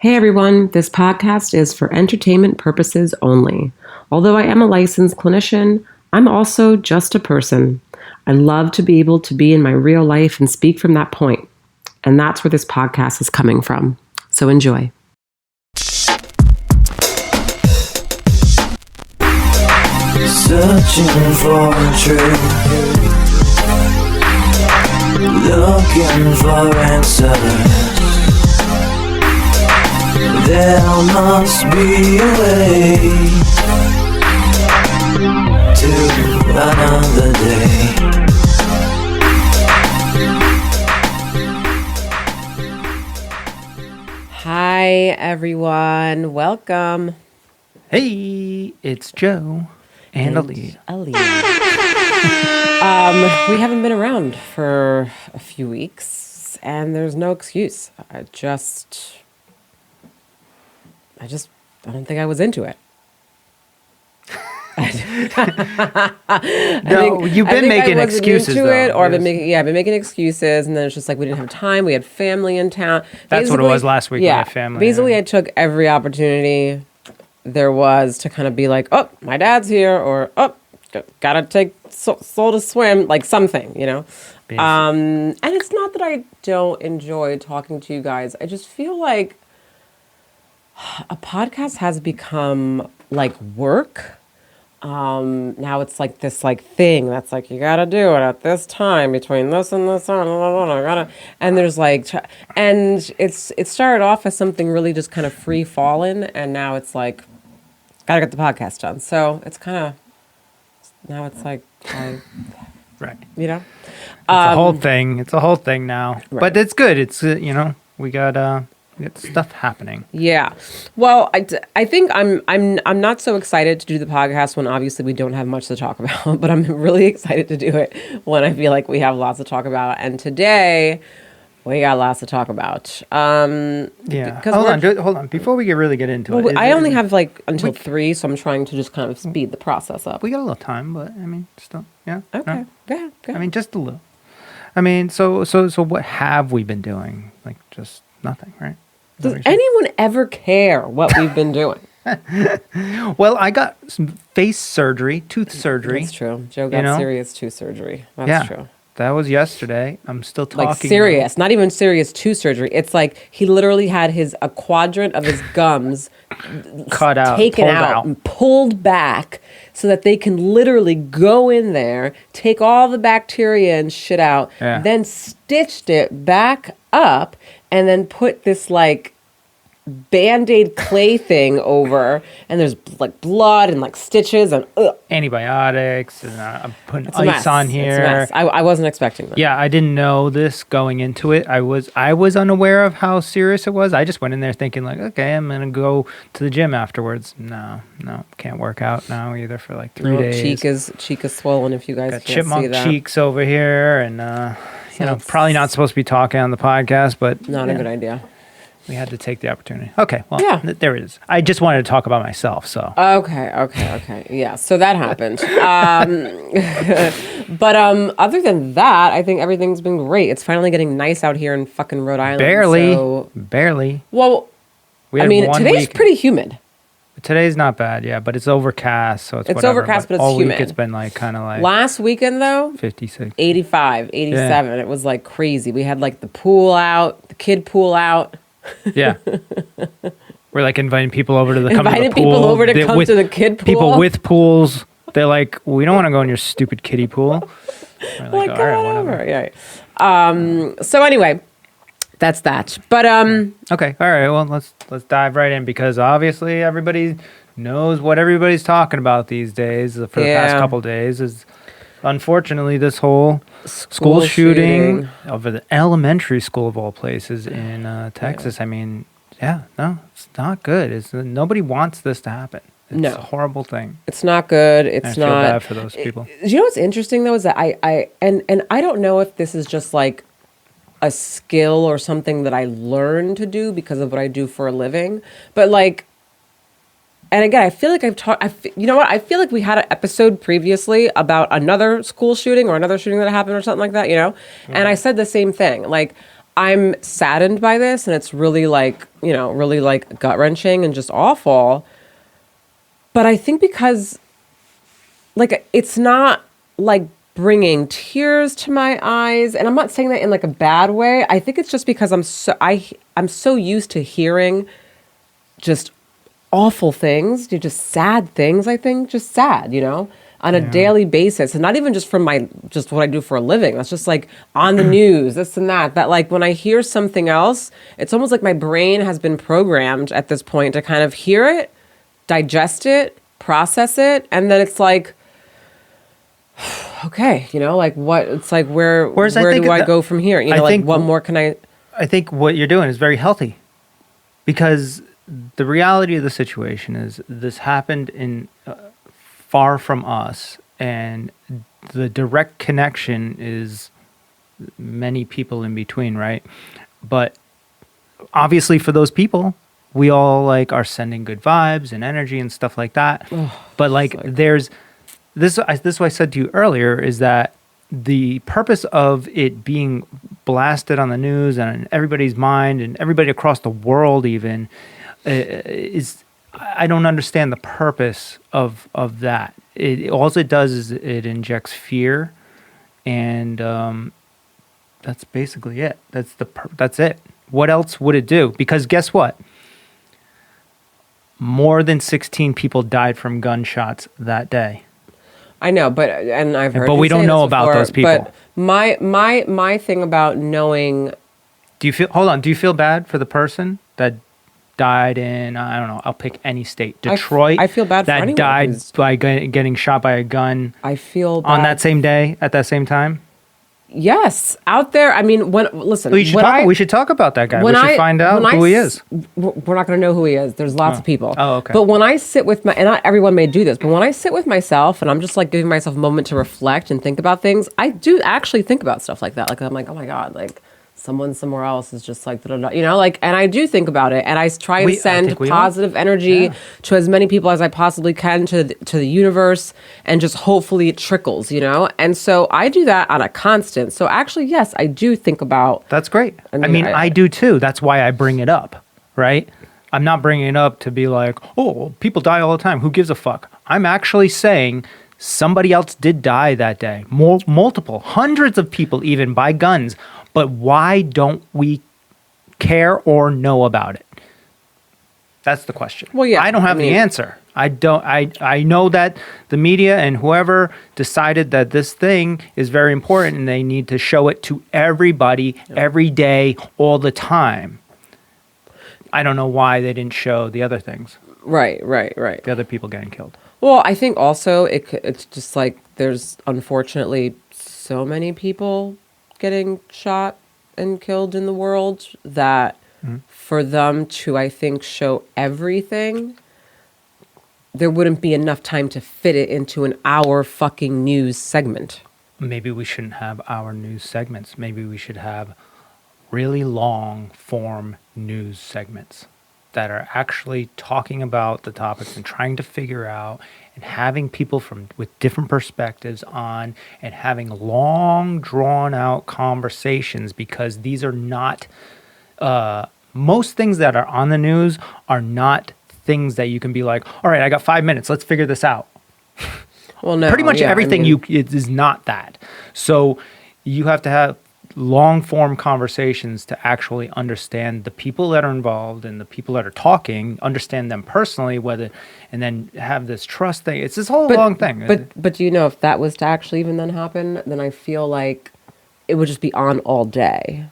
Hey everyone, this podcast is for entertainment purposes only. Although I am a licensed clinician, I'm also just a person. I love to be able to be in my real life and speak from that point. And that's where this podcast is coming from. So enjoy. Searching for truth, looking for answers. There must be a way to another day. Hi everyone, welcome. Hey, it's Joe and Ali. We haven't been around for a few weeks, and there's no excuse. I don't think I was into it. You've been making excuses, though. I've been making excuses, and then it's just like we didn't have time. We had family in town. That's what it was last week. Yeah, with my family. basically, I took every opportunity there was to kind of be like, oh, my dad's here, or oh, gotta take Soul to swim, like something, you know. And it's not that I don't enjoy talking to you guys. I just feel like a podcast has become like work. Now it's like this like thing that's like you gotta do it at this time between this and this and there's like and it started off as something really just kind of free falling, and now it's like gotta get the podcast done. So it's kind of now it's like right, you know, it's a whole thing. It's a whole thing now, right. But it's good. It's we got stuff happening. Yeah. Well, I think I'm not so excited to do the podcast when obviously we don't have much to talk about, but I'm really excited to do it when I feel like we have lots to talk about. And today we got lots to talk about. Yeah. Hold on. Before we really get into it. I only have like until 3, so I'm trying to just kind of speed the process up. We got a little time, but I mean, still, yeah. Okay. No? Go ahead. I mean, just a little. I mean, so what have we been doing? Like just nothing, right? Does anyone ever care what we've been doing? Well, I got some face surgery, tooth surgery. That's true. Joe got serious tooth surgery. That's true. That was yesterday. I'm still talking. Like serious, not even serious tooth surgery. It's like he literally had a quadrant of his gums cut out, taken out, and pulled back so that they can literally go in there, take all the bacteria and shit out, then stitched it back up, and then put this like Band-Aid clay thing over, and there's like blood and like stitches and antibiotics, and I'm putting it's ice on here. It's a mess. I wasn't expecting that. Yeah, I didn't know this going into it. I was unaware of how serious it was. I just went in there thinking like, okay, I'm gonna go to the gym afterwards. No, can't work out now either for like 3 days. Cheek is swollen. If you guys got can't chipmunk see that. cheeks over here, and probably not supposed to be talking on the podcast, but not a good idea. We had to take the opportunity. Okay, well, there it is. I just wanted to talk about myself, so. Okay. Yeah, so that happened. But other than that, I think everything's been great. It's finally getting nice out here in fucking Rhode Island. Barely. Well, today's pretty humid. Today's not bad, yeah, but it's overcast, so it's whatever. Overcast, but it's all humid. Week it's been like kind of like last weekend though, 56, 85, 87. Yeah. It was like crazy. We had like the pool out, the kid pool out. Yeah. We're like inviting people over to come to the pool. Inviting people over to come to the kid pool. People with pools. They're like, we don't want to go in your stupid kiddie pool. We're like, all right, whatever. Yeah. So anyway, that's that. But okay, all right. Well, let's dive right in, because obviously everybody knows what everybody's talking about these days. For the past couple days is unfortunately this whole school shooting over the elementary school of all places in Texas. I mean, it's not good. Nobody wants this to happen. It's a horrible thing. It's not good. I feel bad for those people. You know what's interesting though is that I don't know if this is just like a skill or something that I learned to do because of what I do for a living, but like. And again, I feel like you know what? I feel like we had an episode previously about another school shooting or another shooting that happened or something like that, you know? Mm-hmm. And I said the same thing. Like, I'm saddened by this, and it's really like, really like gut wrenching and just awful. But I think because like it's not like bringing tears to my eyes, and I'm not saying that in like a bad way. I think it's just because I'm so used to hearing just awful things, just sad things. I think just sad, on a daily basis, and not even just from just what I do for a living. That's just like on the news, this and that. That like when I hear something else, it's almost like my brain has been programmed at this point to kind of hear it, digest it, process it, and then it's like, okay, like what? It's like where do I go from here? What more can I? I think what you're doing is very healthy, because the reality of the situation is this happened in far from us, and the direct connection is many people in between, right? But obviously for those people, we all like are sending good vibes and energy and stuff like that. But like there's this what I said to you earlier is that the purpose of it being blasted on the news and in everybody's mind and everybody across the world even is, I don't understand the purpose of that. All it does is it injects fear, and that's basically it. That's it. What else would it do? Because guess what? More than 16 people died from gunshots that day. I know, and I've heard. But we don't know about those people. But my thing about knowing. Do you feel bad for the person that died in, I don't know, I'll pick any state, Detroit? I feel bad for anyone that died by getting shot by a gun. I feel bad. On that same day, at that same time. Yes, out there. I mean, listen. We should talk about that guy. We should find out who he is. We're not going to know who he is. There's lots of people. Oh, okay. But when I sit with and not everyone may do this, but when I sit with myself and I'm just like giving myself a moment to reflect and think about things, I do actually think about stuff like that. Like I'm like, oh my God, like someone somewhere else is just like, and I do think about it, and I try and send positive energy to as many people as I possibly can to the universe, and just hopefully it trickles, and so I do that on a constant. So actually, yes, I do think about. That's great. I do too. That's why I bring it up, right? I'm not bringing it up to be like, oh, people die all the time. Who gives a fuck? I'm actually saying somebody else did die that day. Multiple, hundreds of people even by guns. But why don't we care or know about it? That's the question. Well, yeah. I don't have the answer. I know that the media and whoever decided that this thing is very important and they need to show it to everybody every day, all the time. I don't know why they didn't show the other things. Right. The other people getting killed. Well, I think also it's just like there's unfortunately so many people getting shot and killed in the world that for them to, I think, show everything, there wouldn't be enough time to fit it into an hour fucking news segment. Maybe we shouldn't have our news segments. Maybe we should have really long form news segments that are actually talking about the topics and trying to figure out and having people with different perspectives on and having long drawn out conversations, because these are not most things that are on the news are not things that you can be like, all right, I got 5 minutes, let's figure this out. Well, no, pretty much everything it is not that. So you have to have long form conversations to actually understand the people that are involved and the people that are talking, understand them personally, and then have this trust thing. It's this whole long thing. But do you know, if that was to actually even then happen, then I feel like it would just be on all day.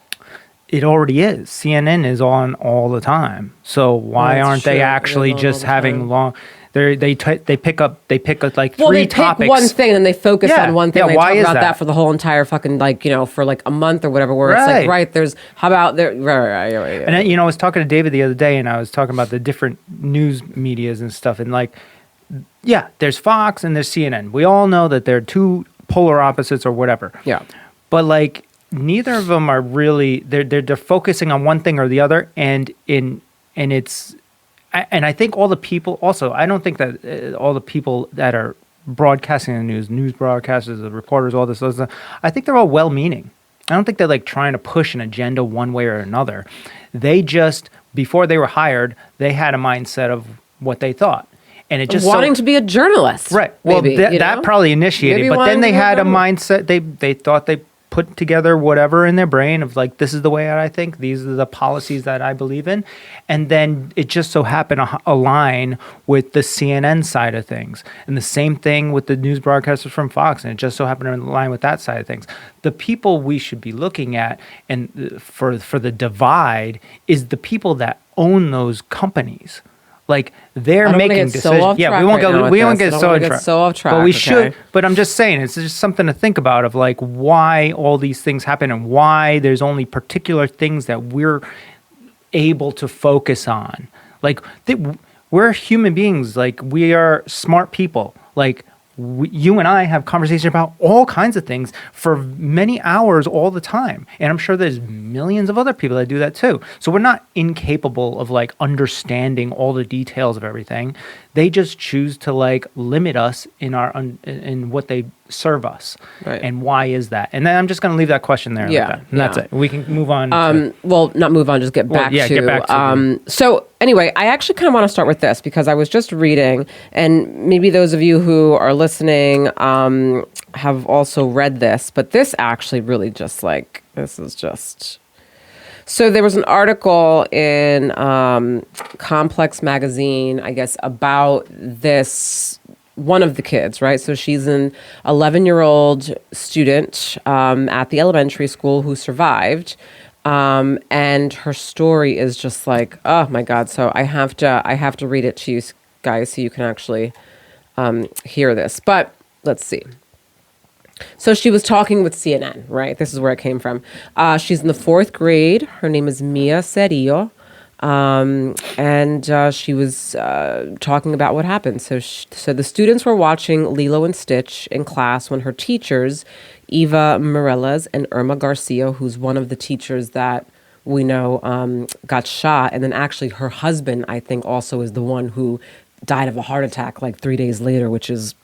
It already is. CNN is on all the time. So why aren't they actually just having long? They pick up like three topics. They pick one thing and they focus on one thing. Yeah, they why talk is about that? that for the whole entire fucking for like a month or whatever. Where it's like there's how about there right. And I was talking to David the other day, and I was talking about the different news medias and stuff, and like there's Fox and there's CNN. We all know that they're two polar opposites or whatever. Yeah, but like neither of them are really they're focusing on one thing or the other, and it's. And I think all the people also, I don't think that all the people that are broadcasting the news broadcasters, the reporters, all this stuff, I think they're all well-meaning. I don't think they're like trying to push an agenda one way or another. They just, before they were hired, they had a mindset of what they thought. And it just wanting to be a journalist. Right. Well, maybe, that probably initiated, Maybe but then they wanting to had be a mindset. They thought they put together whatever in their brain of like, this is the way I think, these are the policies that I believe in. And then it just so happened to align with the CNN side of things. And the same thing with the news broadcasters from Fox. And it just so happened to align with that side of things. The people we should be looking at and for the divide is the people that own those companies. Like they're making decisions. Yeah, we won't go. We won't get so off track. But we should. But I'm just saying, it's just something to think about of like why all these things happen and why there's only particular things that we're able to focus on. Like we're human beings. Like we are smart people. Like you and I have conversations about all kinds of things for many hours all the time. And I'm sure there's millions of other people that do that too. So we're not incapable of like understanding all the details of everything. They just choose to like limit us in in what they serve us. Right. And why is that? And then I'm just going to leave that question there. Yeah. Like that. And that's it. We can move on. Well, not move on, just get back to. Get back to so anyway, I actually kind of want to start with this because I was just reading, and maybe those of you who are listening have also read this, but this actually really just like, this is just... So there was an article in Complex magazine, I guess, about this, one of the kids, right? So she's an 11-year-old student at the elementary school who survived. And her story is just like, oh my God. So I have to read it to you guys so you can actually hear this. But let's see. So she was talking with CNN, right? This is where it came from. She's in the 4th grade. Her name is Mia Cerillo. And she was talking about what happened. So the students were watching Lilo and Stitch in class when her teachers, Eva Morales and Irma Garcia, who's one of the teachers that we know got shot. And then actually her husband, I think, also is the one who died of a heart attack like 3 days later, which is...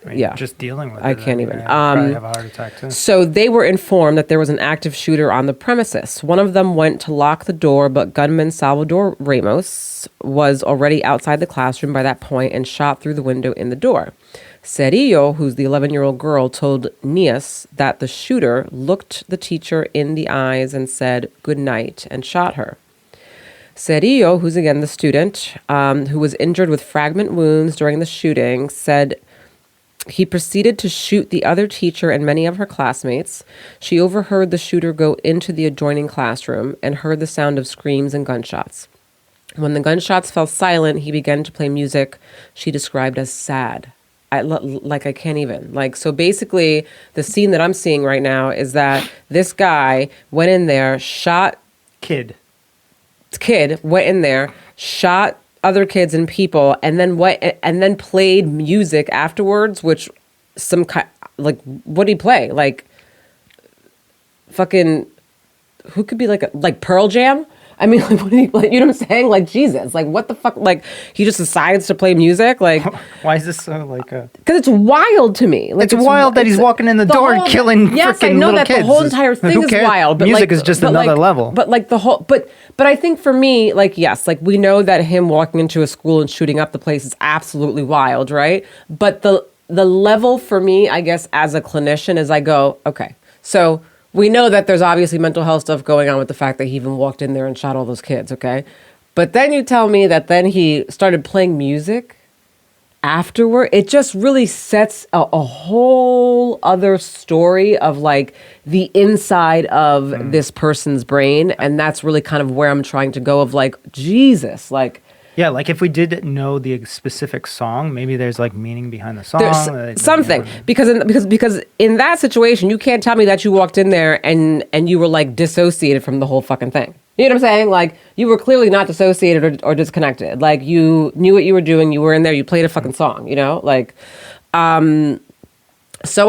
Yeah, just dealing with it. I can't even. Probably have a heart attack too. So they were informed that there was an active shooter on the premises. One of them went to lock the door, but gunman Salvador Ramos was already outside the classroom by that point and shot through the window in the door. Cerillo, who's the 11-year-old girl, told Nias that the shooter looked the teacher in the eyes and said good night and shot her. Cerillo, who's again the student, who was injured with fragment wounds during the shooting, said he proceeded to shoot the other teacher and many of her classmates. She overheard the shooter go into the adjoining classroom and heard the sound of screams and gunshots. When the gunshots fell silent, he began to play music she described as sad. I can't even. So basically, the scene that I'm seeing right now is that this guy went in there, shot... Kid went in there, shot other kids and people, and then played music afterwards, which some kind, like, what did he play? Like, fucking, who could be like Pearl Jam? I mean, like, what did he play? You know what I'm saying? Like, Jesus, like, what the fuck? Like, he just decides to play music? Like, why is this so, like, because it's wild to me. Like, it's wild that he's walking in the door and killing freaking little kids. Yes, I know that the whole entire thing is wild. But music is just another level. But, like, the whole, but I think for me, like, yes, like, we know that him walking into a school and shooting up the place is absolutely wild, right? But the level for me, I guess, as a clinician is I go, okay, so... We know that there's obviously mental health stuff going on with the fact that he even walked in there and shot all those kids, okay? But then you tell me that then he started playing music afterward. It just really sets a whole other story of like the inside of this person's brain. And that's really kind of where I'm trying to go of like, Jesus, like... Yeah, like if we did know the specific song, maybe there's like meaning behind the song. There's something because in that situation, you can't tell me that you walked in there and you were like dissociated from the whole fucking thing. You know what I'm saying? Like you were clearly not dissociated or disconnected. Like you knew what you were doing. You were in there. You played a fucking song. You know, like. So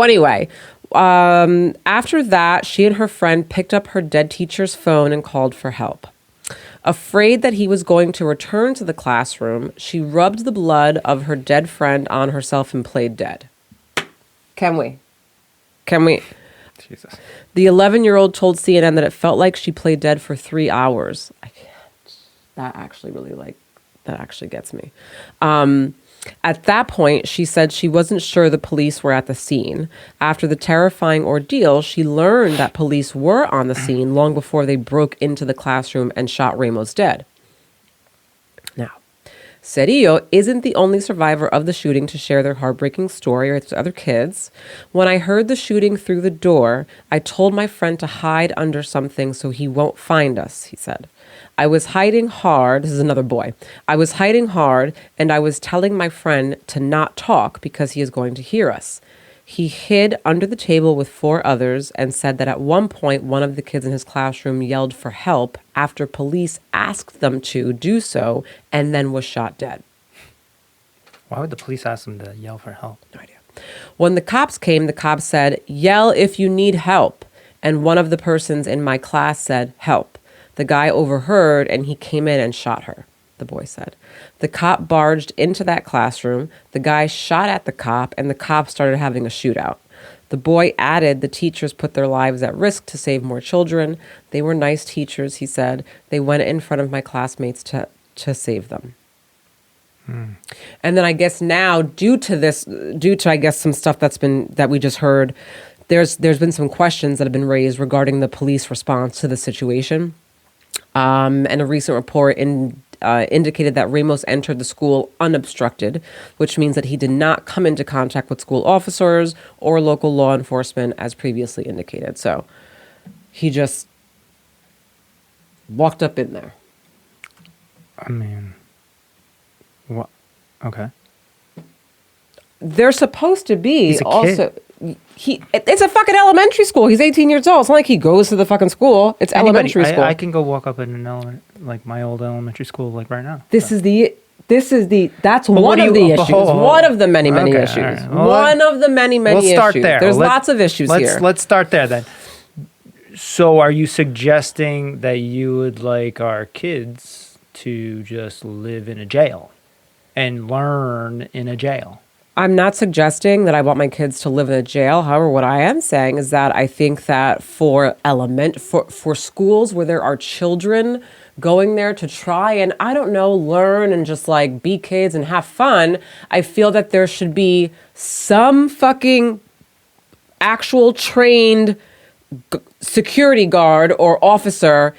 anyway, after that, she and her friend picked up her dead teacher's phone and called for help. Afraid that he was going to return to the classroom, she rubbed the blood of her dead friend on herself and played dead. Can we? Jesus. The 11-year-old told CNN that it felt like she played dead for 3 hours. I can't. That actually gets me. At that point, she said she wasn't sure the police were at the scene. After the terrifying ordeal, she learned that police were on the scene long before they broke into the classroom and shot Ramos dead. Now, Cerillo isn't the only survivor of the shooting to share their heartbreaking story with other kids. When I heard the shooting through the door, I told my friend to hide under something so he won't find us, he said. I was hiding hard. This is another boy. I was hiding hard, and I was telling my friend to not talk because he is going to hear us. He hid under the table with 4 others and said that at one point, one of the kids in his classroom yelled for help after police asked them to do so and then was shot dead. Why would the police ask them to yell for help? No idea. When the cops came, the cops said, "Yell if you need help." And one of the persons in my class said, "Help." The guy overheard and he came in and shot her, the boy said. The cop barged into that classroom. The guy shot at the cop and the cop started having a shootout. The boy added the teachers put their lives at risk to save more children. They were nice teachers, he said. They went in front of my classmates to save them. And then I guess now, due to I guess some stuff that we just heard, there's been some questions that have been raised regarding the police response to the situation. And a recent report indicated that Ramos entered the school unobstructed, which means that he did not come into contact with school officers or local law enforcement as previously indicated. So he just walked up in there. I mean, what? Okay. They're supposed to be He's a also. kid. It's a fucking elementary school. He's 18 years old. It's not like he goes to the fucking school. It's elementary school. I can go walk up in my old elementary school right now. That's one what of do the you- issues. oh, One of the many okay, issues. all right. Well, One of the many we'll start issues. there. There's lots of issues here. Let's start there then. So are you suggesting that you would like our kids to just live in a jail and learn in a jail? I'm not suggesting that I want my kids to live in a jail. However, what I am saying is that I think that for schools where there are children going there to try and, I don't know, learn and just like be kids and have fun, I feel that there should be some fucking actual trained security guard or officer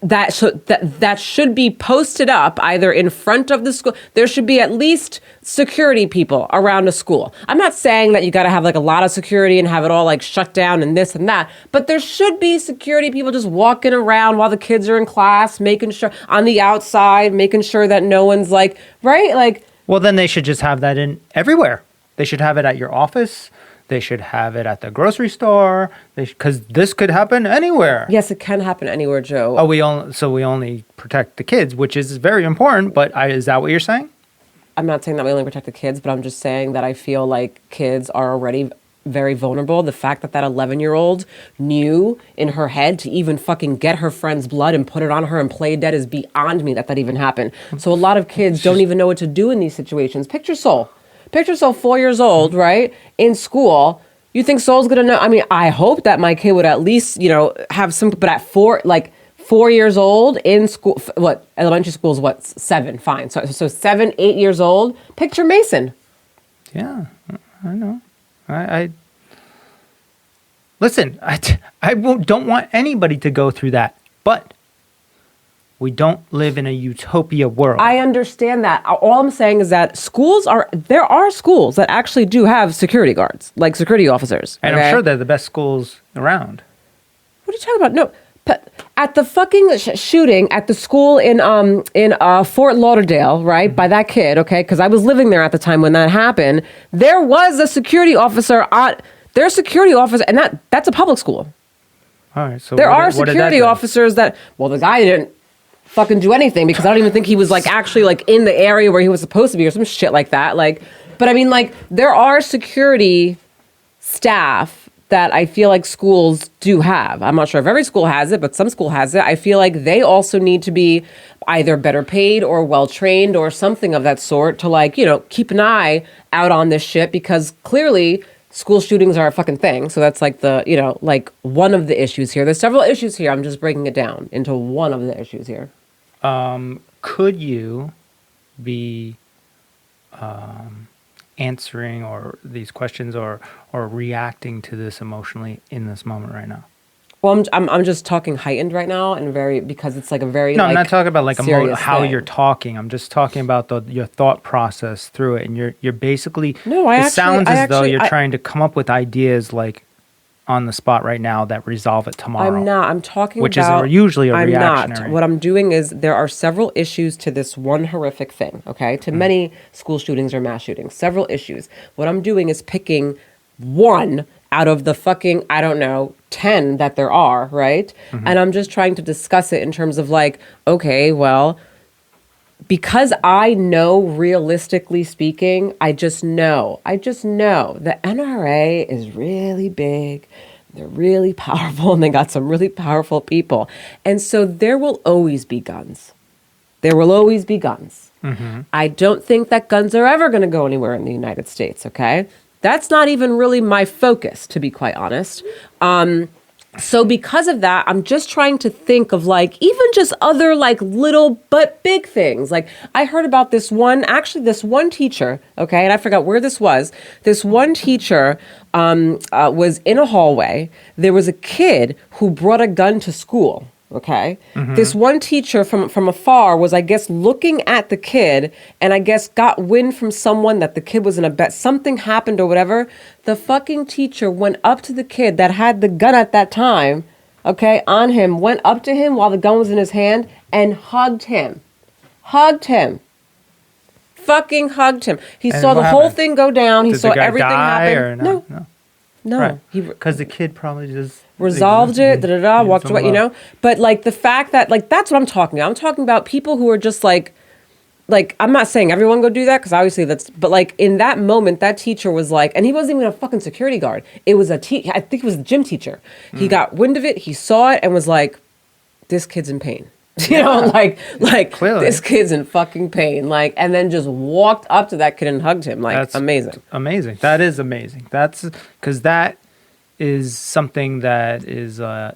that should be posted up either in front of the school. There should be at least security people around a school. I'm not saying that you got to have like a lot of security and have it all like shut down and this and that, but there should be security people just walking around while the kids are in class, making sure on the outside, making sure that no one's like, right? Like, well, then they should just have that in everywhere. They should have it at your office. They should have it at the grocery store. Because this could happen anywhere. yes, it can happen anywhere, Joe. Oh, we only protect the kids, which is very important. But is that what you're saying? I'm not saying that we only protect the kids, but I'm just saying that I feel like kids are already very vulnerable. The fact that 11-year-old knew in her head to even fucking get her friend's blood and put it on her and play dead is beyond me that even happened. So a lot of kids don't even know what to do in these situations. Picture Soul, 4 years old, right? In school. You think Soul's gonna know? I mean, I hope that my kid would at least, have some, but at 4 years old in school, what, elementary school is what, 7, fine. So 7, 8 years old, picture Mason. Yeah, I know. Listen, I don't want anybody to go through that, but we don't live in a utopia world. I understand that. All I'm saying is that there are schools that actually do have security guards, like security officers. And okay? I'm sure they're the best schools around. What are you talking about? No, at the fucking shooting at the school in Fort Lauderdale, right, by that kid, okay, because I was living there at the time when that happened, there was a security officer there's security officer, and that's a public school. All right, so there are security officers the guy didn't fucking do anything because I don't even think he was like actually like in the area where he was supposed to be or some shit like that. Like, but I mean, like, there are security staff that I feel like schools do have. I'm not sure if every school has it, but some school has it. I feel like they also need to be either better paid or well trained or something of that sort to, like, keep an eye out on this shit, because clearly school shootings are a fucking thing. So that's like the, like one of the issues here. There's several issues here. I'm just breaking it down into one of the issues here. Could you be answering or these questions or reacting to this emotionally in this moment right now? Well, I'm just talking heightened right now and because it's like a very no. I'm not talking about like how thing. you're talking. I'm just talking about your thought process through it, and you're basically. No, sounds as though you're trying to come up with ideas like on the spot right now that resolve it tomorrow. I'm not. I'm talking which about. is usually a I'm reactionary. not. What I'm doing is there are several issues to this one horrific thing. Okay, to many school shootings or mass shootings, several issues. What I'm doing is picking one out of the fucking, I don't know, 10 that there are, right? And I'm just trying to discuss it in terms of like, okay, well, because I know, realistically speaking, I just know the NRA is really big. They're really powerful and they got some really powerful people. And so there will always be guns. There will always be guns. I don't think that guns are ever going to go anywhere in the United States, okay? That's not even really my focus, to be quite honest. So because of that, I'm just trying to think of like even just other like little but big things. Like I heard about this one teacher, okay, and I forgot where this was. This one teacher was in a hallway. There was a kid who brought a gun to school. Okay. This one teacher from afar was, I guess, looking at the kid and I guess got wind from someone that the kid was in a bet. Something happened or whatever. The fucking teacher went up to the kid that had the gun at that time, okay, on him, went up to him while the gun was in his hand and hugged him. Fucking hugged him. He saw the whole thing go down. He saw everything happen. No. Because the kid probably just resolved it, walked away, But like the fact that like that's what I'm talking about. I'm talking about people who are just like I'm not saying everyone go do that because obviously but like in that moment that teacher was like, and he wasn't even a fucking security guard. It was I think it was a gym teacher. He got wind of it, he saw it and was like, this kid's in pain. Like clearly. This kid's in fucking pain. Like, and then just walked up to that kid and hugged him. Like, that's amazing. Amazing. That is amazing. That's because that is something that is at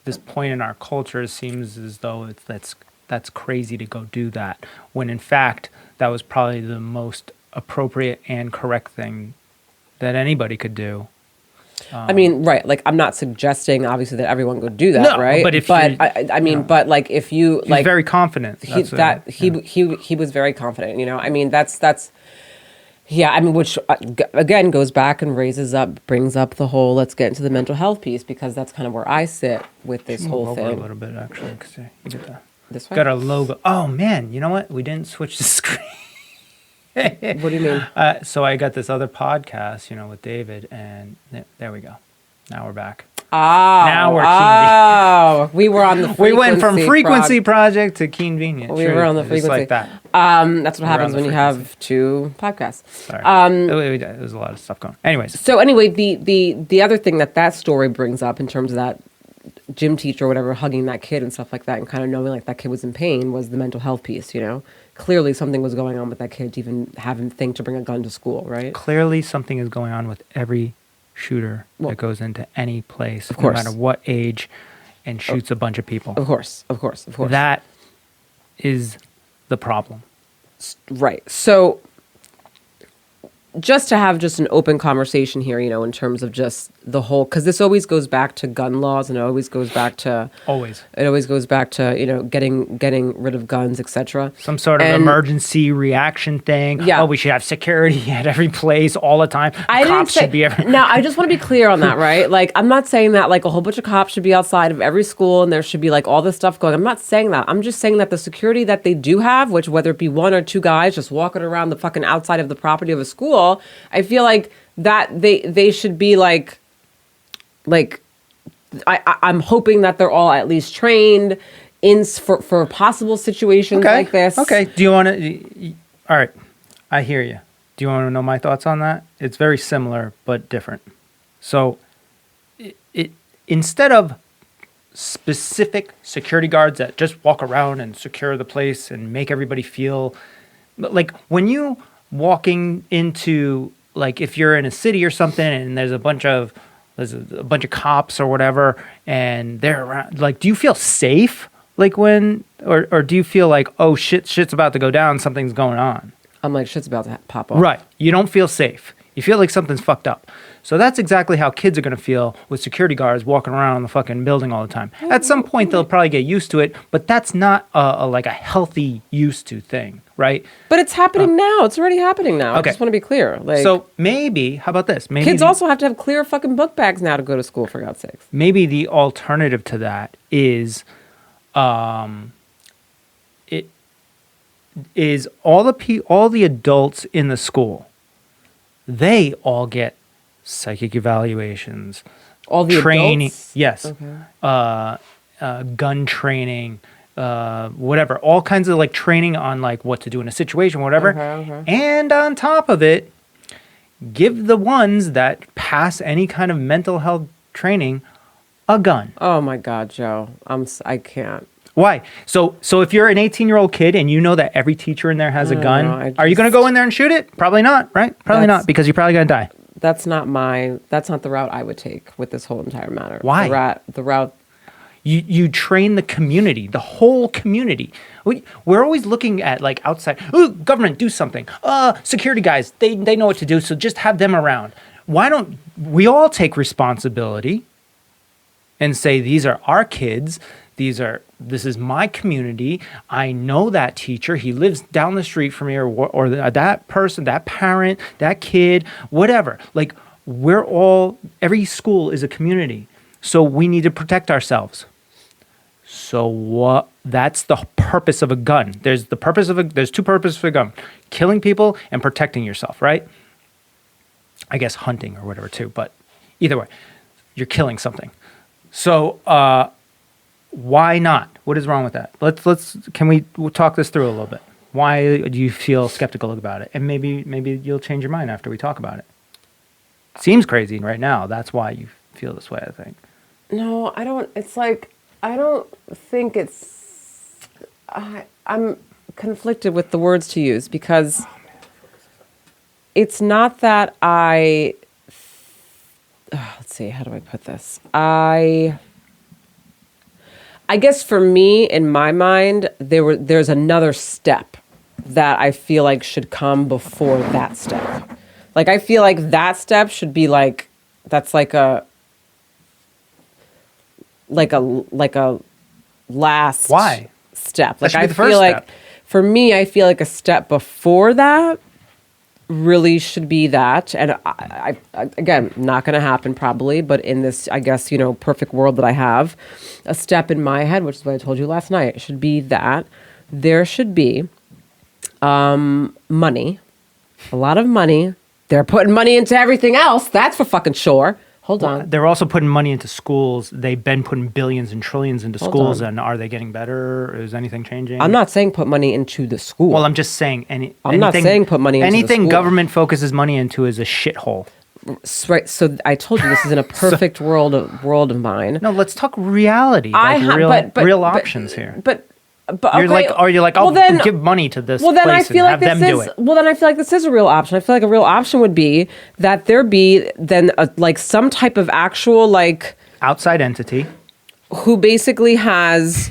this point in our culture, it seems as though that's crazy to go do that. When in fact, that was probably the most appropriate and correct thing that anybody could do. I mean, right? Like, I'm not suggesting, obviously, that everyone go do that, right? But like, if you he's very confident. He was very confident. I mean, that's. Yeah, I mean, which again goes back and brings up the whole. Let's get into the mental health piece because that's kind of where I sit with this whole thing. A little bit, actually, because you get that. This way? Got a logo. Oh man, you know what? We didn't switch the screen. What do you mean? So I got this other podcast, with David, and there we go. Now we're back. Now we're we were on the frequency. We went from frequency project to convenient. We were on the frequency. Just like that. That's what happens when you have two podcasts. Sorry. There's a lot of stuff going on. Anyways. So anyway, the other thing that story brings up in terms of that gym teacher or whatever hugging that kid and stuff like that and kind of knowing like that kid was in pain was the mental health piece, Clearly something was going on with that kid to even have him think to bring a gun to school, right? Clearly something is going on with every shooter that goes into any place, no matter what age, and shoots a bunch of people. Of course. That is the problem. Right. So just to have just an open conversation here, in terms of just the whole, because this always goes back to gun laws and it always goes back to getting rid of guns, etc. Some sort of emergency reaction thing. Yeah. Oh, we should have security at every place all the time. Cops should be everywhere. Now, I just want to be clear on that, right? Like, I'm not saying that like a whole bunch of cops should be outside of every school and there should be like all this stuff going. I'm not saying that. I'm just saying that the security that they do have, which whether it be one or two guys just walking around the fucking outside of the property of a school, I feel like that they should be I'm hoping that they're all at least trained for possible situations like this. Okay. Do you want to? All right. I hear you. Do you want to know my thoughts on that? It's very similar but different. So, it instead of specific security guards that just walk around and secure the place and make everybody feel like when you walking into like if you're in a city or something and there's a bunch of cops or whatever, and they're around, like, do you feel safe? Like when, or do you feel like, oh shit's about to go down, something's going on? I'm like, shit's about to pop off. Right. You don't feel safe. You feel like something's fucked up. So that's exactly how kids are going to feel with security guards walking around the fucking building all the time. At some point, they'll probably get used to it, but that's not like a healthy used to thing, right? But it's happening now. It's already happening now. Okay. I just want to be clear. Like, So maybe, how about this? Maybe kids also have to have clear fucking book bags now to go to school, for God's sakes. maybe the alternative to that is, it is all the adults in the school. They all get psychic evaluations, All the training. adults? Yes, Okay. gun training, whatever. All kinds of like training on like what to do in a situation, whatever. Okay. And on top of it, give the ones that pass any kind of mental health training a gun. Oh my God, Joe. I can't. Why? So if you're an 18-year-old kid and you know that every teacher in there has a gun, know, are you going to go in there and shoot it? Probably not, right? Probably That's- not, because you're probably going to die. That's not the route I would take with this whole entire matter. Why? The route. You train the community, the whole community. We're always looking at like outside, ooh, government, do something. Security guys, they know what to do, so just have them around. Why don't we all take responsibility and say, these are our kids, this is my community. I know that teacher. He lives down the street from me, or that person, that parent, that kid, whatever. Like, every school is a community. So we need to protect ourselves. So that's the purpose of a gun. There's two purposes for a gun: killing people and protecting yourself, right? I guess hunting or whatever too, but either way, you're killing something. So why not? What is wrong with that? We'll talk this through a little bit. Why do you feel skeptical about it? And maybe you'll change your mind after we talk about it. Seems crazy right now. That's why you feel this way, I think. No, I don't. It's like, I don't think it's. I'm conflicted with the words to use, because it's not that I. Let's see, how do I put this? I guess for me, in my mind, there's another step that I feel like should come before that step. Like, I feel like that step should be like, that's like a last Why? step. That Like, should be I the first feel like, step. for me, I feel like a step before that really should be that. And I again, not going to happen probably, but in this, I guess, perfect world that I have, a step in my head, which is what I told you last night, should be that there should be money, a lot of money. They're putting money into everything else. That's for fucking sure. Hold on. They're also putting money into schools. They've been putting billions and trillions into Hold schools, on. and are they getting better? Is anything changing? I'm not saying put money into the school. Well, I'm just saying I'm not saying put money into the anything school. government focuses money into is a shithole. Right. So I told you this is in a perfect world of mine. No, let's talk reality. Real options here. But You're okay. like, well, then, give money to this well, then place I feel and like have this them do is. it. Well, then I feel like this is a real option. I feel like a real option would be that there be then like some type of actual like Outside entity. who basically has.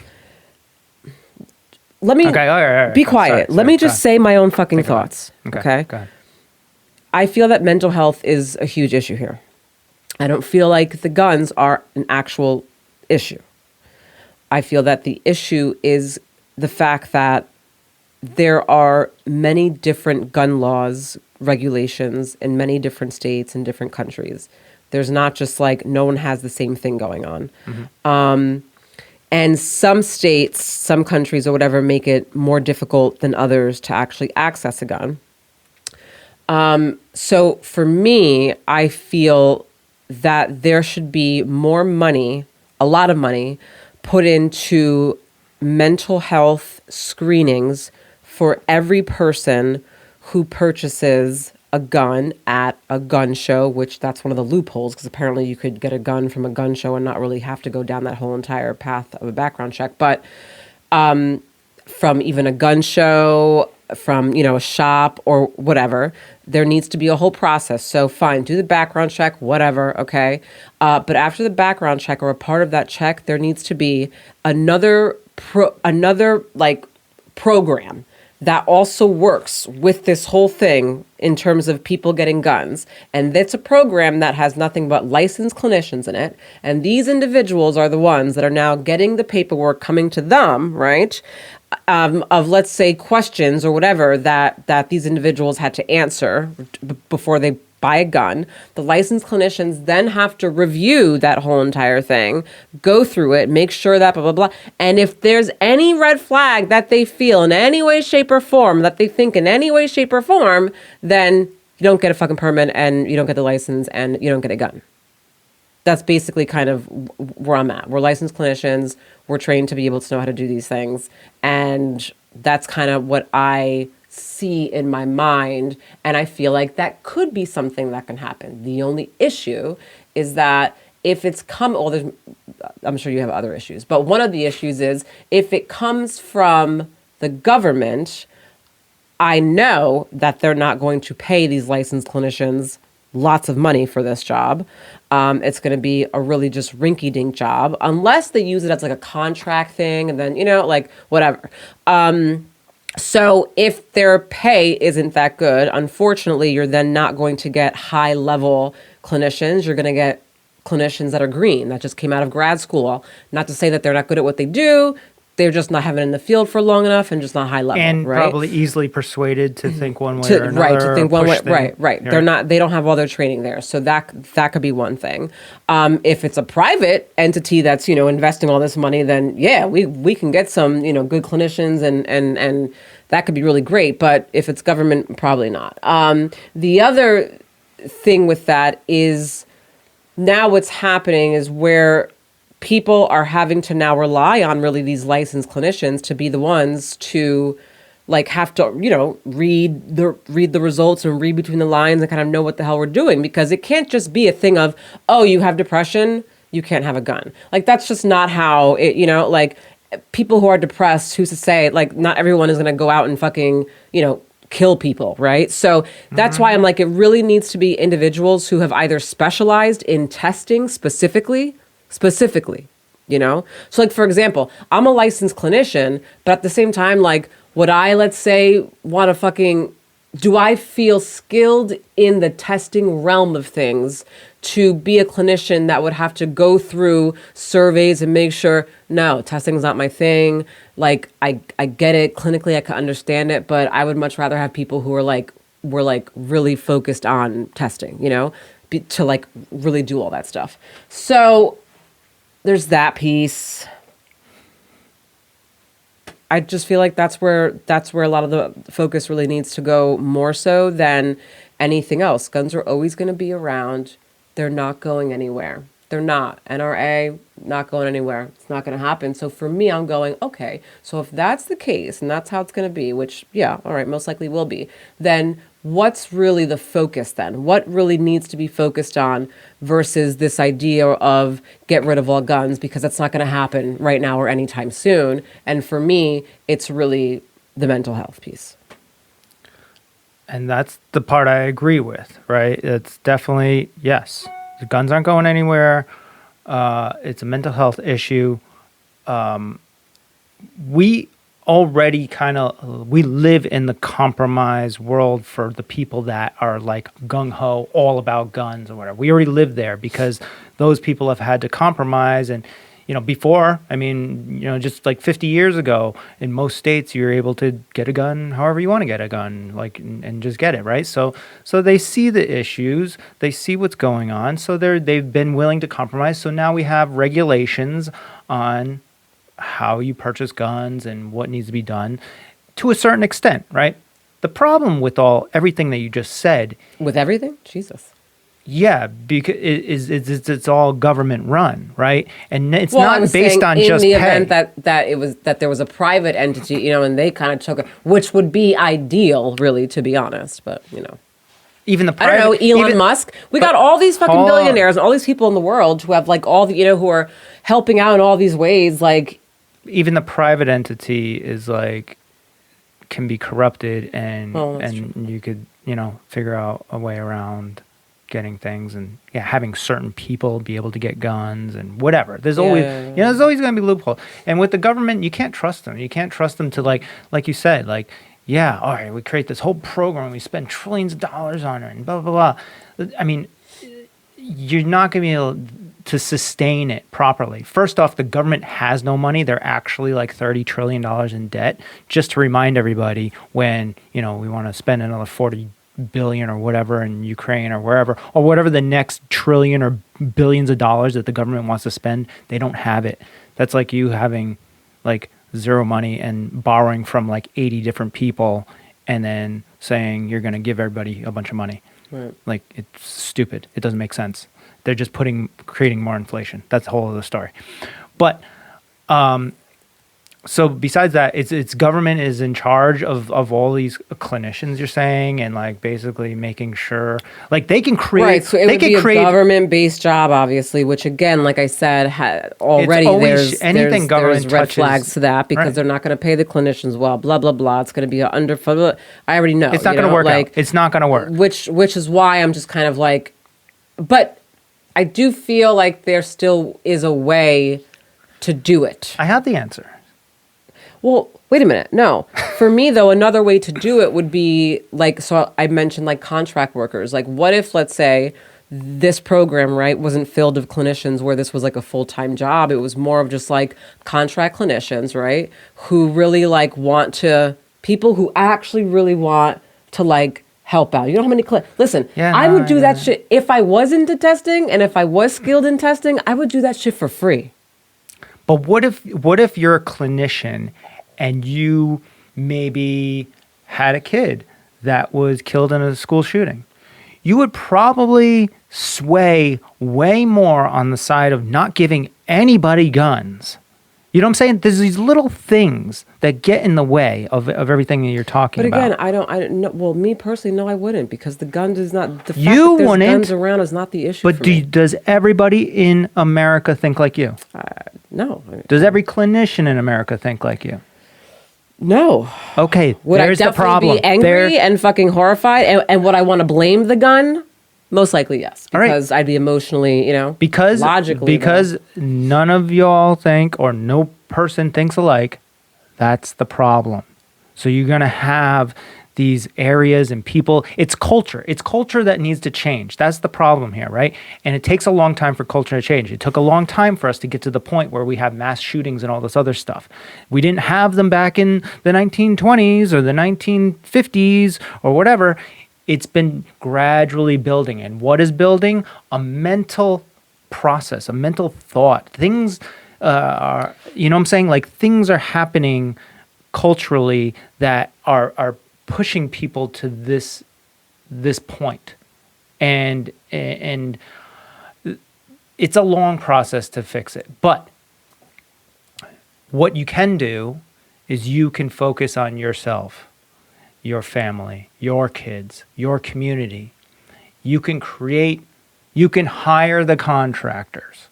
Let me Okay, all right. be quiet. Let me just say my own fucking Think about it. thoughts. Okay, Okay. go ahead. I feel that mental health is a huge issue here. I don't feel like the guns are an actual issue. I feel that the issue is the fact that there are many different gun laws, regulations in many different states and different countries. There's not just like no one has the same thing going on. Mm-hmm. And some states, some countries or whatever make it more difficult than others to actually access a gun. So for me, I feel that there should be more money, a lot of money, put into mental health screenings for every person who purchases a gun at a gun show, which that's one of the loopholes, because apparently you could get a gun from a gun show and not really have to go down that whole entire path of a background check. But from even a gun show, a shop or whatever, there needs to be a whole process. So fine, do the background check, whatever, okay? But after the background check or a part of that check, there needs to be another like program that also works with this whole thing in terms of people getting guns. And it's a program that has nothing but licensed clinicians in it. And these individuals are the ones that are now getting the paperwork coming to them, right? Of, let's say, questions or whatever that these individuals had to answer before they buy a gun. The licensed clinicians then have to review that whole entire thing, go through it, make sure that blah, blah, blah. And if there's any red flag that they feel in any way, shape, or form, that they think in any way, shape, or form, then you don't get a fucking permit and you don't get the license and you don't get a gun. That's basically kind of where I'm at. We're licensed clinicians. We're trained to be able to know how to do these things. And that's kind of what I see in my mind. And I feel like that could be something that can happen. The only issue is that if it's I'm sure you have other issues, but one of the issues is if it comes from the government, I know that they're not going to pay these licensed clinicians lots of money for this job. It's going to be a really just rinky-dink job, unless they use it as like a contract thing and then, like whatever. So if their pay isn't that good, unfortunately, you're then not going to get high-level clinicians. You're going to get clinicians that are green, that just came out of grad school. Not to say that they're not good at what they do. They're just not having it in the field for long enough and just not high level, and right? probably easily persuaded to think one way or another. Right, to think one way. Right. They don't have all their training there, so that could be one thing. If it's a private entity that's investing all this money, then yeah, we can get some good clinicians and that could be really great. But if it's government, probably not. The other thing with that is now what's happening is where people are having to now rely on really these licensed clinicians to be the ones to have to, read the results and read between the lines and kind of know what the hell we're doing, because it can't just be a thing of, oh, you have depression, you can't have a gun. That's just not how it, people who are depressed, who's to say, not everyone is going to go out and fucking, kill people, right? So that's why I'm it really needs to be individuals who have either specialized in testing specifically, So for example, I'm a licensed clinician, but at the same time, would I, let's say, want to do I feel skilled in the testing realm of things to be a clinician that would have to go through surveys and make sure, no, testing is not my thing. I get it clinically, I can understand it, but I would much rather have people who are were really focused on testing, to really do all that stuff. So there's that piece. I just feel like that's where a lot of the focus really needs to go, more so than anything else. Guns are always going to be around. They're not going anywhere. They're not. NRA, not going anywhere. It's not going to happen. So for me, I'm going, okay, so if that's the case and that's how it's going to be, which, yeah, all right, most likely will be, then what's really the focus then? What really needs to be focused on versus this idea of get rid of all guns, because that's not going to happen right now or anytime soon. And for me, it's really the mental health piece. And that's the part I agree with, right? It's definitely, yes, the guns aren't going anywhere. It's a mental health issue. We already we live in the compromise world for the people that are gung-ho, all about guns or whatever. We already live there because those people have had to compromise. And, before, just 50 years ago, in most states, you're able to get a gun however you want to get a gun, and just get it, right? So they see the issues, they see what's going on, so they've been willing to compromise. So now we have regulations on how you purchase guns and what needs to be done to a certain extent, right? The problem with everything that you just said... With everything? Jesus. Yeah, because it's all government run, right? And it's not based on just pay. In the event that there was a private entity, and they kind of took it, which would be ideal, really, to be honest. But even the private, I don't know, Elon Musk. We got all these fucking billionaires and all these people in the world who have all the who are helping out in all these ways. Even the private entity is can be corrupted, and that's true. you could, figure out a way around getting things, and having certain people be able to get guns and whatever. There's always, there's always going to be loopholes. And with the government, you can't trust them. You can't trust them to like you said, like, all right, we create this whole program, we spend trillions of dollars on it, and blah blah blah. I mean, you're not going to be able to sustain it properly. First off, the government has no money. They're actually like $30 trillion in debt. Just to remind everybody, when we want to spend another 40 billion or whatever in Ukraine or wherever, or whatever the next trillion or billions of dollars that the government wants to spend, they don't have it. That's like you having like zero money and borrowing from like 80 different people and then saying you're going to give everybody a bunch of money. Right. Like, it's stupid. It doesn't make sense. They're just creating more inflation. That's the whole other story. But so besides that, it's government is in charge of all these clinicians, you're saying, and like basically making sure like they can create. Right, so it would be a government-based job, obviously, which again, like I said, already there's red flags to that, because they're not going to pay the clinicians well. Blah blah blah. It's going to be underfunded. I already know it's not going to work out. It's not going to work. Which is why I'm just kind of like, but I do feel like there still is a way to do it. I have the answer. Well, wait a minute. No. For me, though, another way to do it would be like, so I mentioned like contract workers. Like, what if, let's say, this program, right, wasn't filled with clinicians where this was like a full-time job. It was more of just like contract clinicians, right, who really like people who actually really want to like help out. You know how many listen, I would do that shit if I was into testing, and if I was skilled in testing, I would do that shit for free. But what if you're a clinician and you maybe had a kid that was killed in a school shooting? You would probably sway way more on the side of not giving anybody guns. You know what I'm saying? There's these little things that get in the way of everything that you're talking about. But again, I don't know. Well, me personally, no, I wouldn't, because the guns is not, the fact you that there's wouldn't, guns around is not the issue. But does everybody in America think like you? No. Does every clinician in America think like you? No. Okay, would there's I the problem. Be angry and fucking horrified, and would I want to blame the gun? Most likely, yes, because I'd be emotionally, logically. Because none of y'all think, or no person thinks alike. That's the problem. So you're gonna have these areas and people. It's culture. It's culture that needs to change. That's the problem here, right? And it takes a long time for culture to change. It took a long time for us to get to the point where we have mass shootings and all this other stuff. We didn't have them back in the 1920s or the 1950s or whatever. It's been gradually building. And what is building? A mental process, a mental thought. Things are, you know what I'm saying? Like, things are happening culturally that are pushing people to this point. And it's a long process to fix it. But what you can do is you can focus on yourself, your family, your kids, your community. You can hire the contractors.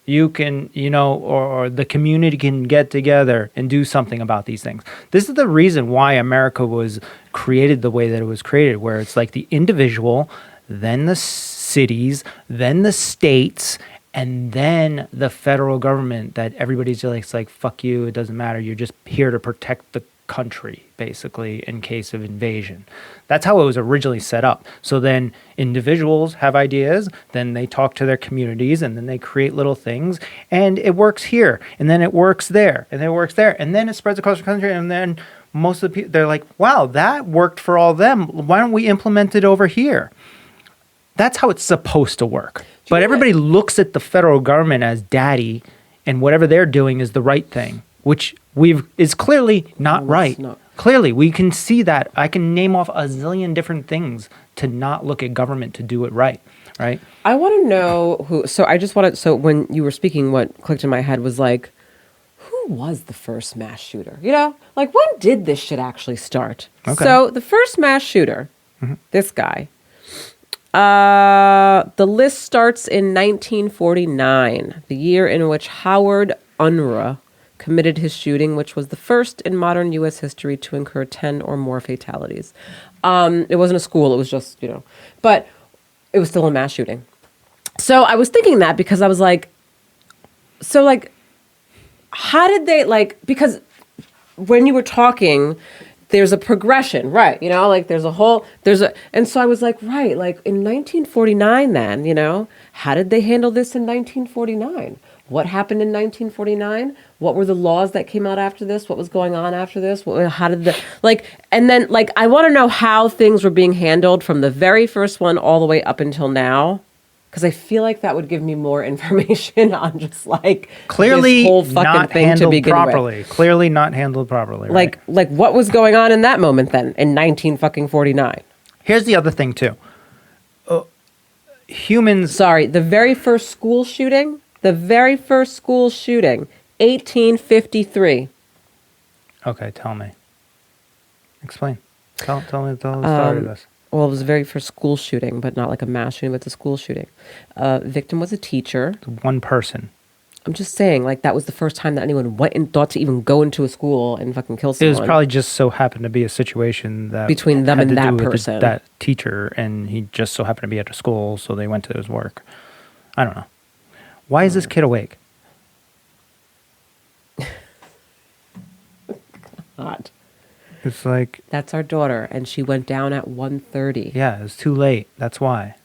You can, or the community can get together and do something about these things. This is the reason why America was created the way that it was created, where it's like the individual, then the cities, then the states, and then the federal government, that everybody's just like, it's like, fuck you, it doesn't matter. You're just here to protect the country, basically, in case of invasion. That's how it was originally set up. So then individuals have ideas, then they talk to their communities, and then they create little things, and it works here, and then it works there, and then it works there, and then it spreads across the country, and then most of the people, they're like, wow, that worked for all them. Why don't we implement it over here? That's how it's supposed to work. But everybody looks at the federal government as daddy, and whatever they're doing is the right thing, which is clearly not right. Clearly, we can see that. I can name off a zillion different things to not look at government to do it right? I want to know who. So I just wanted. So when you were speaking, what clicked in my head was like, who was the first mass shooter? Like, when did this shit actually start? Okay. So the first mass shooter, this guy. The list starts in 1949, the year in which Howard Unruh committed his shooting, which was the first in modern U.S. history to incur 10 or more fatalities. It wasn't a school. It was just, but it was still a mass shooting. So I was thinking that because I was like, how did they, because when you were talking, there's a progression, right? And so I was like, right, in 1949 then, how did they handle this in 1949? What happened in 1949? What were the laws that came out after this? What was going on after this? How did I want to know how things were being handled from the very first one all the way up until now. Because I feel like that would give me more information on just clearly this whole fucking not thing handled to begin properly. with. Clearly not handled properly. Right? Like what was going on in that moment then in 1949? Here's the other thing too. Humans. Sorry, the very first school shooting, 1853. Okay, tell me. Explain. Tell me the story of this. Well, it was the very first school shooting, but not like a mass shooting, but it's a school shooting. Victim was a teacher. One person. I'm just saying, that was the first time that anyone went and thought to even go into a school and fucking kill someone. It was probably just so happened to be a situation that between them and that person, that teacher, and he just so happened to be at a school, so they went to his work. I don't know. Why is this kid awake? God. It's that's our daughter, and she went down at 1:30. Yeah, it's too late. That's why.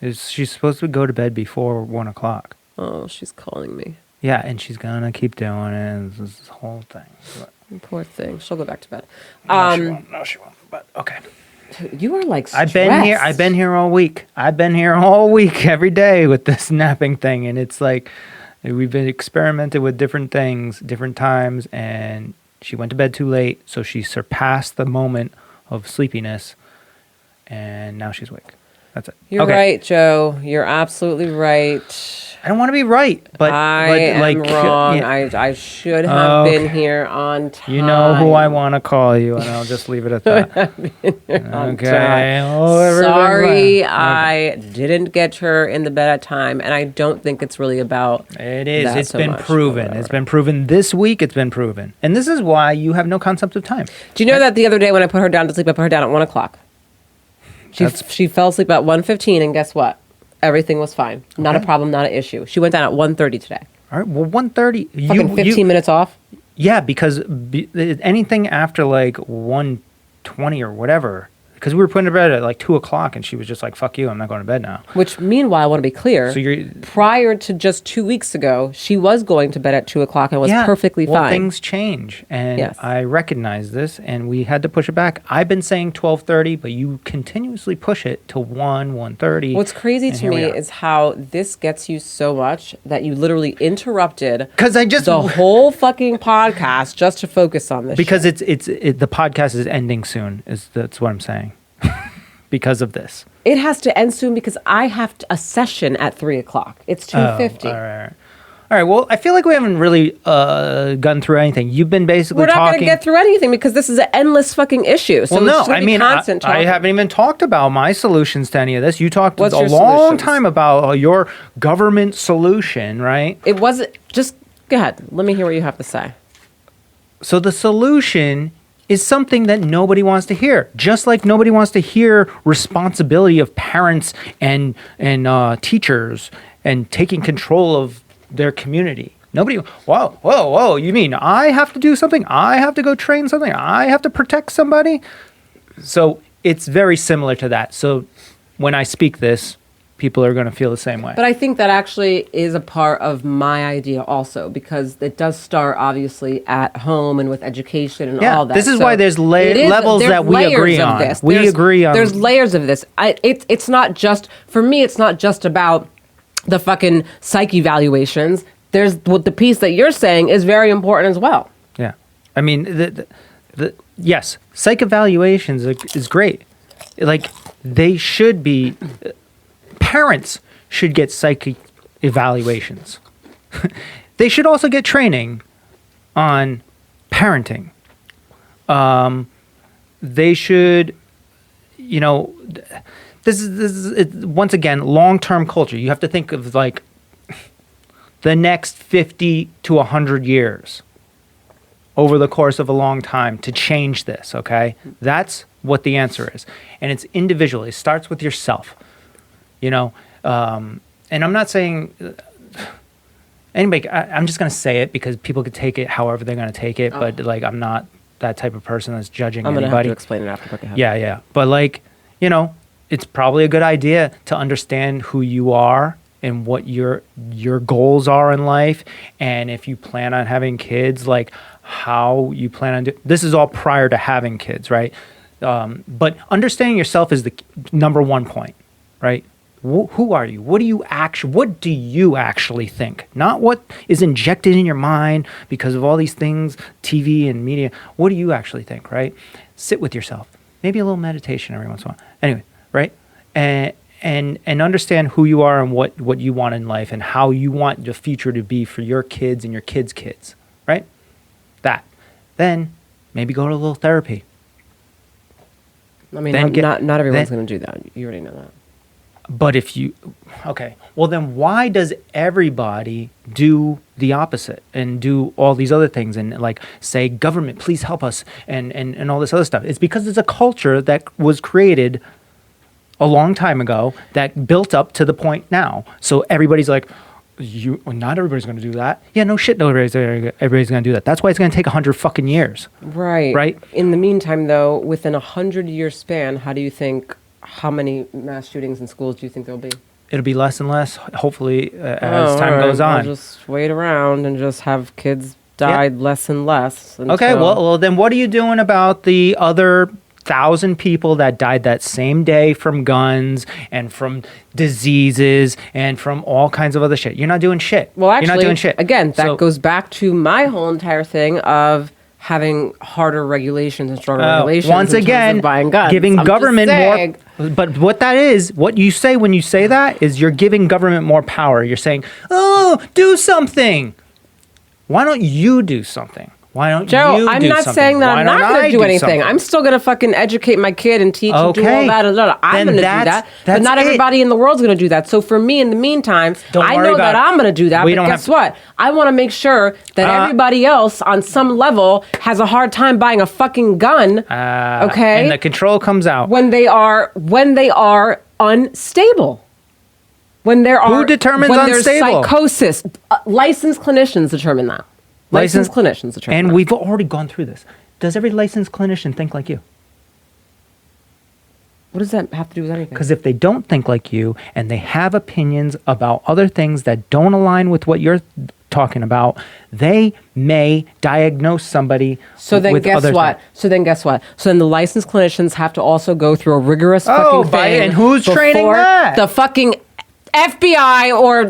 She's supposed to go to bed before 1 o'clock. Oh, she's calling me. Yeah, and she's gonna keep doing it. And this whole thing. But poor thing. She'll go back to bed. No, she won't. But okay. You are stressed. I've been here all week. Every day with this napping thing, and it's we've been experimented with different things, different times, and she went to bed too late, so she surpassed the moment of sleepiness, and now she's awake. That's it. You're right, Joe. You're absolutely right. I don't want to be right, but I am wrong. Yeah. I should have been here on time. You know who I want to call you, and I'll just leave it at that. Okay. Oh, sorry, I didn't get her in the bed at time, and I don't think it's really about. It is. That it's so been much, proven. It's been proven this week. It's been proven, and this is why you have no concept of time. Do you know that the other day when I put her down to sleep, I put her down at 1 o'clock. She fell asleep at 1:15, and guess what? Everything was fine. Not a problem, not an issue. She went down at 1:30 today. All right. Well, 1:30. Fucking 15 minutes off? Yeah, because anything after 1:20 or whatever, because we were putting her to bed at 2 o'clock, and she was just like, "Fuck you, I'm not going to bed now." Which, meanwhile, I want to be clear. So prior to just 2 weeks ago, she was going to bed at 2 o'clock and was perfectly fine. Things change, and yes. I recognize this, and we had to push it back. I've been saying 12:30, but you continuously push it to 1:30. What's crazy to me is how this gets you so much that you literally interrupted the whole fucking podcast just to focus on this. Because the podcast is ending soon. That's what I'm saying. Because of this, it has to end soon because I have a session at 3 o'clock. It's 2:50. All right. Well, I feel like we haven't really gone through anything. You've been basically We're not going to get through anything because this is an endless fucking issue. So I haven't even talked about my solutions to any of this. You talked What's a your long solutions? time about your government solution, right? It wasn't. Just go ahead. Let me hear what you have to say. So the solution is something that nobody wants to hear. Just like nobody wants to hear responsibility of parents and teachers and taking control of their community. Nobody, whoa, you mean I have to do something? I have to go train something? I have to protect somebody? So it's very similar to that. So when I speak this, people are going to feel the same way. But I think that actually is a part of my idea also, because it does start obviously at home and with education and all that. This is why there's levels that we agree on. There's layers of this. It's not just, for me, it's not just about the fucking psych evaluations. There's what the piece that you're saying is very important as well. Yeah. I mean, yes, psych evaluations is great. They should be... Parents should get psychic evaluations. They should also get training on parenting. They should, this is once again, long-term culture. You have to think of the next 50 to 100 years. over the course of a long time to change this, okay? That's what the answer is. And it's individual. It starts with yourself, you know? And I'm not saying anybody, I'm just going to say it because people could take it however they're going to take it. But like, I'm not that type of person that's judging I'm anybody. going to have to explain it after. But Yeah. But like, you know, it's probably a good idea to understand who you are and what your goals are in life. And if you plan on having kids, like how you plan on this is all prior to having kids, right? But understanding yourself is the number one point, right? Who are you? What do you actually think? Not what is injected in your mind because of all these things, TV and media. What do you actually think, right? Sit with yourself. Maybe a little meditation every once in a while. Anyway, right? And understand who you are and what you want in life and how you want the future to be for your kids and your kids' kids, right? That. Then maybe go to a little therapy. I mean, not everyone's going to do that. You already know that. But if you, okay, well then why does everybody do the opposite and do all these other things and like say, government, please help us and all this other stuff? It's because it's a culture that was created a long time ago that built up to the point now. So everybody's like, not everybody's going to do that. Yeah, no shit, everybody's going to do that. That's why it's going to take 100 fucking years. Right. Right? In the meantime, though, within 100-year span, how many mass shootings in schools do you think there'll be? It'll be less and less, hopefully, as time goes on. I'll just wait around and just have kids die less and less. Okay, well, then what are you doing about the other 1,000 people that died that same day from guns and from diseases and from all kinds of other shit? You're not doing shit. Well, actually, you're not doing shit. Again, that goes back to my whole entire thing of having harder regulations and stronger regulations. Once again, buying guns. giving government more. But what that is, what you say when you say that is you're giving government more power. You're saying, oh, do something. Why don't you do something? Why don't Joe, you I'm do not something? saying that Why I'm not don't going I to do anything. something? I'm still going to fucking educate my kid and teach and do all that. I'm going to do that. But not everybody in the world's going to do that. So for me, in the meantime, I know that I'm going to do that. But guess what? I want to make sure that everybody else on some level has a hard time buying a fucking gun. Okay? And the control comes out. When they are unstable. When there are Who determines when unstable? There's psychosis. Licensed clinicians determine that. Licensed clinicians determine And that. we've already gone through this. Does every licensed clinician think like you? What does that have to do with anything? Because if they don't think like you and they have opinions about other things that don't align with what you're talking about, they may diagnose somebody So then with guess other what? things. So then the licensed clinicians have to also go through a rigorous fucking thing. And who's training before that? The fucking FBI or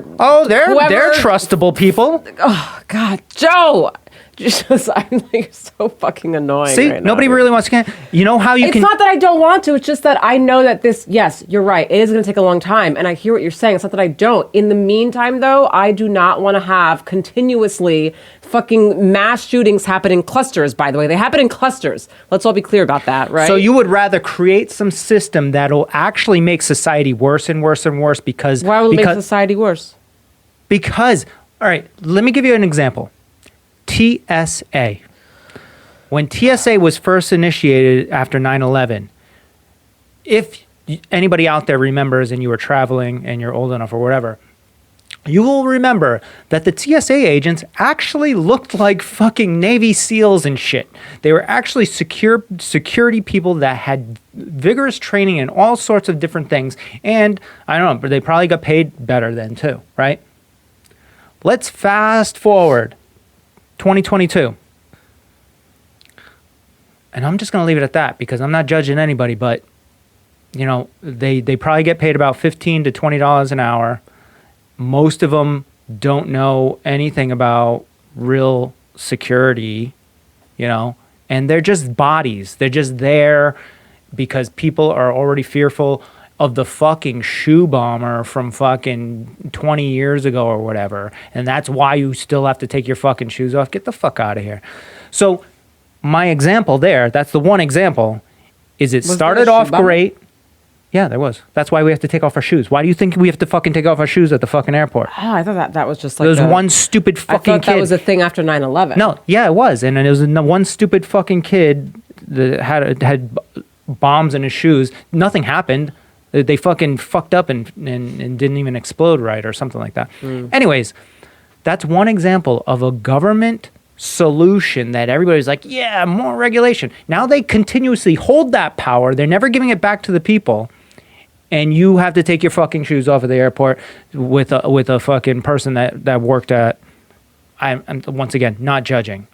they're whoever. trustable people. Oh God, Joe. I'm like so fucking annoying. See, right nobody now, really wants to. You know how you it's can. It's not that I don't want to. It's just that I know that this. Yes, you're right. It is going to take a long time, and I hear what you're saying. It's not that I don't. In the meantime, though, I do not want to have continuously fucking mass shootings happen in clusters. By the way, they happen in clusters. Let's all be clear about that, right? So you would rather create some system that'll actually make society worse and worse and worse because. Why will it make society worse? Because, all right, let me give you an example. TSA. When TSA was first initiated after 9/11, if anybody out there remembers and you were traveling and you're old enough or whatever, you will remember that the TSA agents actually looked like fucking Navy SEALs and shit. They were actually security people that had vigorous training in all sorts of different things. And I don't know, but they probably got paid better then too, right? Let's fast forward 2022. And I'm just going to leave it at that because I'm not judging anybody, but you know, they probably get paid about $15 to $20 an hour. Most of them don't know anything about real security, you know, and they're just bodies. They're just there because people are already fearful of the fucking shoe bomber from fucking 20 years ago or whatever. And that's why you still have to take your fucking shoes off. Get the fuck out of here. So my example there, that's the one example, is it started off great. Yeah, there was. That's why we have to take off our shoes. Why do you think we have to fucking take off our shoes at the fucking airport? Oh, I thought that was just like There was one stupid fucking I thought kid. that was a thing after 9/11. No, yeah, it was. And it was one stupid fucking kid that had bombs in his shoes. Nothing happened. They fucking fucked up and didn't even explode right or something like that. Anyways, that's one example of a government solution that everybody's like, yeah, more regulation. Now they continuously hold that power. They're never giving it back to the people. And you have to take your fucking shoes off at the airport with a fucking person that worked at, I'm once again, not judging,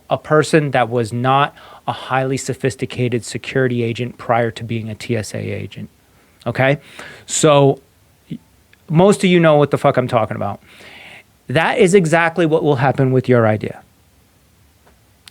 a person that was not a highly sophisticated security agent prior to being a TSA agent. Okay? So most of you know what the fuck I'm talking about. That is exactly what will happen with your idea.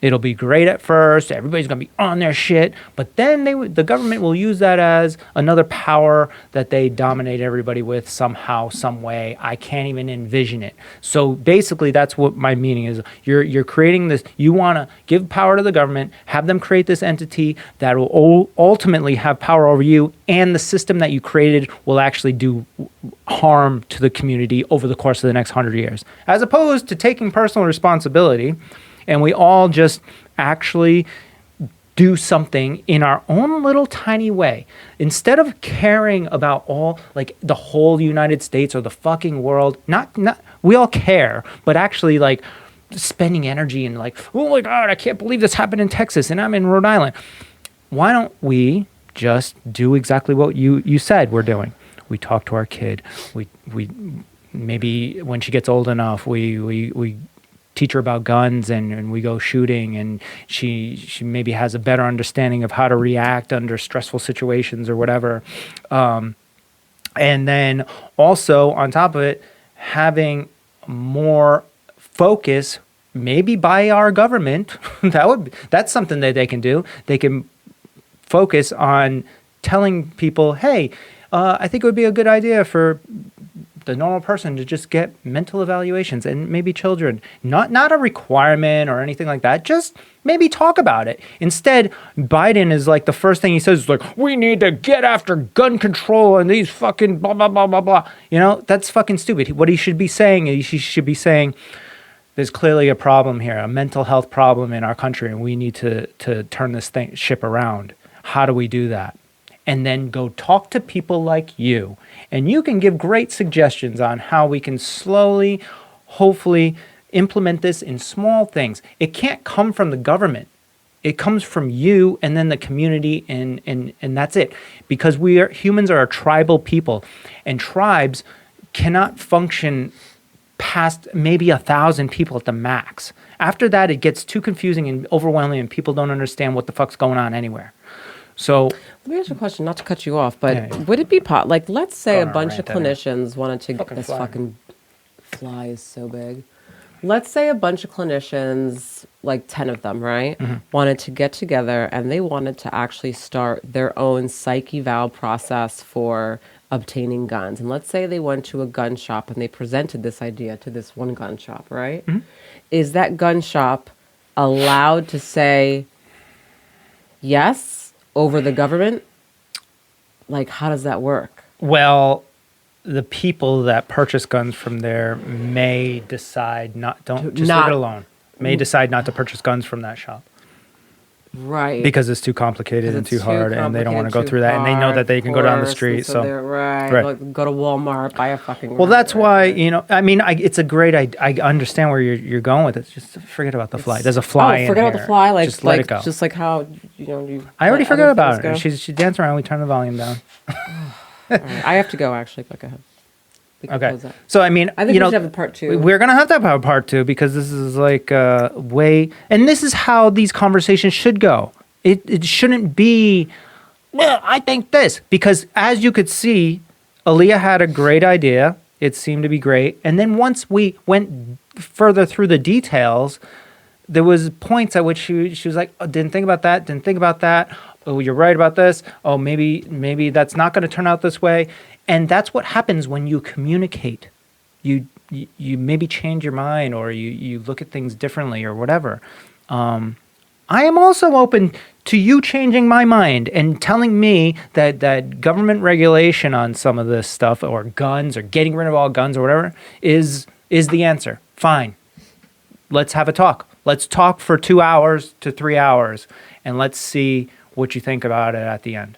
It'll be great at first. Everybody's going to be on their shit. But then the government will use that as another power that they dominate everybody with somehow, some way. I can't even envision it. So basically, that's what my meaning is. You're creating this. You want to give power to the government, have them create this entity that will ultimately have power over you, and the system that you created will actually do harm to the community over the course of the next 100 years. As opposed to taking personal responsibility, and we all just actually do something in our own little tiny way. Instead of caring about all, like the whole United States or the fucking world, not we all care, but actually like spending energy and like, oh my God, I can't believe this happened in Texas and I'm in Rhode Island. Why don't we just do exactly what you said we're doing? We talk to our kid. We maybe when she gets old enough, we teach her about guns and we go shooting, and she maybe has a better understanding of how to react under stressful situations or whatever. And then also on top of it, having more focus maybe by our government. That's something that they can do. They can focus on telling people, hey, I think it would be a good idea for the normal person to just get mental evaluations, and maybe children. Not a requirement or anything like that. Just maybe talk about it. Instead, Biden is like the first thing he says is like, we need to get after gun control and these fucking blah, blah, blah, blah, blah. You know, that's fucking stupid. What he should be saying is he should be saying, there's clearly a problem here, a mental health problem in our country, and we need to turn this ship around. How do we do that? And then go talk to people like you. And you can give great suggestions on how we can slowly, hopefully, implement this in small things. It can't come from the government. It comes from you and then the community, and that's it. Because humans are a tribal people, and tribes cannot function past maybe 1,000 people at the max. After that, it gets too confusing and overwhelming, and people don't understand what the fuck's going on anywhere. So let me ask you a question, not to cut you off, but would it be like, let's say a bunch of clinicians wanted to get this fucking fly is so big. Let's say a bunch of clinicians, like 10 of them, right, wanted to get together and they wanted to actually start their own psych eval process for obtaining guns. And let's say they went to a gun shop and they presented this idea to this one gun shop, right? Is that gun shop allowed to say yes over the government? Like, how does that work? Well, the people that purchase guns from there may decide leave it alone. May decide not to purchase guns from that shop. Right. Because it's too complicated and too hard, and they don't want to go through that, and they know that they can go down the street. So right. Like, go to Walmart, buy a fucking. Well, that's why, you know. I mean, it's a great. I understand where you're going with it. Just forget about the fly. There's a fly. In forget here. about the fly. Like, just let it go. Just like how you. I already forgot about it. She danced around. We turned the volume down. Right. I have to go. Actually, go ahead. Okay. So I mean, I think we should have a part 2. We're gonna have to have a part 2 because this is like way, and this is how these conversations should go. It shouldn't be, well, I think this, because as you could see, Aaliyah had a great idea. It seemed to be great, and then once we went further through the details, there was points at which she was like, oh, didn't think about that. Didn't think about that. Oh, you're right about this. Oh, maybe that's not going to turn out this way. And that's what happens when you communicate. You maybe change your mind, or you look at things differently or whatever. I am also open to you changing my mind and telling me that government regulation on some of this stuff or guns or getting rid of all guns or whatever is the answer. Fine. Let's have a talk. Let's talk for 2 hours to 3 hours, and let's see what you think about it at the end.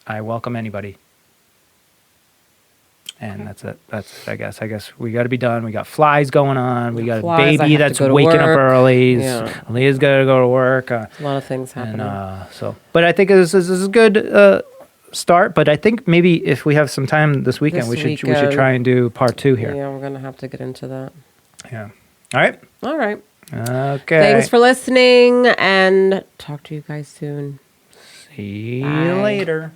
I welcome anybody. And that's it. That's it, I guess. I guess we got to be done. We got flies going on. We got a Flies, I baby have to that's go to waking up work. early. Yeah. Leah's got to go to work. A lot of things happening. But I think this is a good start. But I think maybe if we have some time this weekend, we should try and do part 2 here. Yeah, we're gonna have to get into that. Yeah. All right. All right. Okay. Thanks for listening, and talk to you guys soon. See you Bye. later.